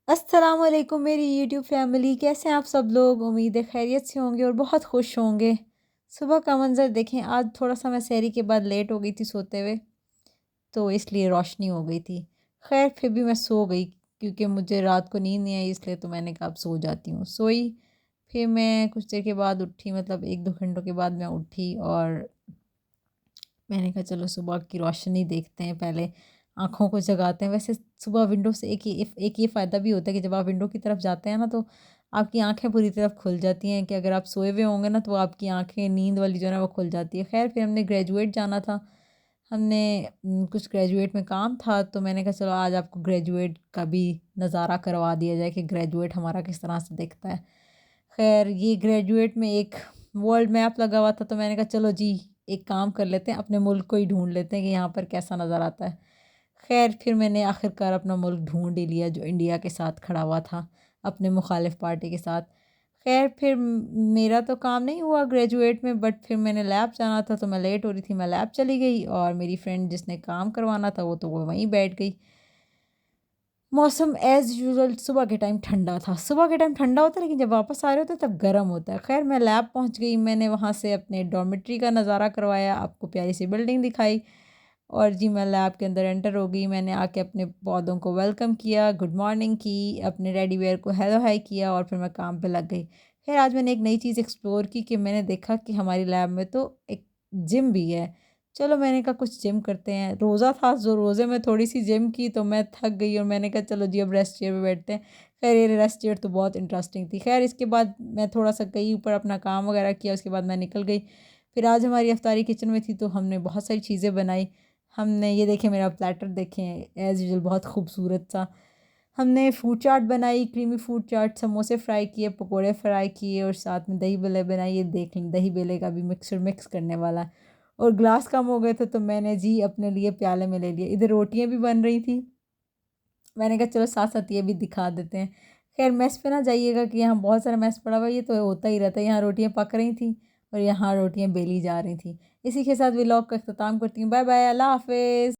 अस्सलाम वालेकुम मेरी यूट्यूब फैमिली, कैसे हैं आप सब लोग। उम्मीद है खैरियत से होंगे और बहुत खुश होंगे। सुबह का मंज़र देखें, आज थोड़ा सा मैं सहरी के बाद लेट हो गई थी सोते हुए, तो इसलिए रोशनी हो गई थी। खैर फिर भी मैं सो गई क्योंकि मुझे रात को नींद नहीं आई, इसलिए तो मैंने कहा अब सो जाती हूँ। सोई, फिर मैं कुछ देर के बाद उठी, मतलब 1-2 घंटों के बाद मैं उठी और मैंने कहा चलो सुबह की रोशनी देखते हैं, पहले आँखों को जगाते हैं। वैसे सुबह विंडो से एक ये फ़ायदा भी होता है कि जब आप विंडो की तरफ जाते हैं ना, तो आपकी आँखें पूरी तरफ खुल जाती हैं कि अगर आप सोए हुए होंगे ना, तो आपकी आँखें नींद वाली जो है ना वो खुल जाती है। ख़ैर फिर हमने ग्रेजुएट जाना था, हमने कुछ ग्रेजुएट में काम था, तो मैंने कहा चलो आज आपको ग्रेजुएट का भी नज़ारा करवा दिया जाए कि ग्रेजुएट हमारा किस तरह से दिखता है। ख़ैर ये ग्रेजुएट में एक वर्ल्ड मैप लगा हुआ था, तो मैंने कहा चलो जी एक काम कर लेते हैं, अपने मुल्क को ही ढूँढ लेते हैं कि यहाँ पर कैसा नज़र आता है। ख़ैर फिर मैंने आखिरकार अपना मुल्क ढूँढ ही लिया जो इंडिया के साथ खड़ा हुआ था, अपने मुखालिफ पार्टी के साथ। ख़ैर फिर मेरा तो काम नहीं हुआ ग्रेजुएट में, बट फिर मैंने लैब जाना था, तो मैं लेट हो रही थी, मैं लैब चली गई और मेरी फ्रेंड जिसने काम करवाना था वो वहीं बैठ गई। मौसम एज़ यूजुअल सुबह के टाइम ठंडा था, सुबह के टाइम ठंडा होता है लेकिन जब वापस आ रहे होते हैं तब गर्म होता है। ख़ैर मैं लैब पहुंच गई, मैंने वहां से अपने डॉर्मेट्री का नज़ारा करवाया, आपको प्यारी सी बिल्डिंग दिखाई और जी मैं लैब के अंदर एंटर हो गई। मैंने आके अपने पौधों को वेलकम किया, गुड मॉर्निंग की, अपने रेडी वेयर को हेलो हाय किया और फिर मैं काम पे लग गई। ख़ैर आज मैंने एक नई चीज़ एक्सप्लोर की कि मैंने देखा कि हमारी लैब में तो एक जिम भी है। चलो मैंने कहा कुछ जिम करते हैं, रोज़ा था, जो रोज़े में थोड़ी सी जिम की तो मैं थक गई और मैंने कहा चलो जी अब रेस्ट चेयर पे बैठते हैं। खैर ये रेस्ट चेयर तो बहुत इंटरेस्टिंग थी। खैर इसके बाद मैं थोड़ा सा गई ऊपर, अपना काम वगैरह किया, उसके बाद मैं निकल गई। फिर आज हमारी अफ्तारी किचन में थी, तो हमने बहुत सारी चीज़ें बनाई। हमने ये देखें, मेरा प्लेटर देखें, एज़ यूजुअल बहुत खूबसूरत सा। हमने फ्रूट चाट बनाई, क्रीमी फ्रूट चाट, समोसे फ्राई किए, पकोड़े फ्राई किए और साथ में दही बल्ले बनाई। ये देख लें, दही बल्ले का भी मिक्सर मिक्स करने वाला है। और ग्लास कम हो गए थे, तो मैंने जी अपने लिए प्याले में ले लिए। इधर रोटियां भी बन रही थी, मैंने कहा चलो साथ साथ ये भी दिखा देते हैं। खैर मेस पे ना जाइएगा कि यहाँ बहुत सारा मेस पड़ा हुआ है, ये तो होता ही रहता है। यहाँ रोटियां पक रही थी और यहाँ रोटियां बेली जा रही थी। इसी के साथ व्लॉग का अख्ताम करती हूँ। बाय बाय, अल्लाह हाफिज़।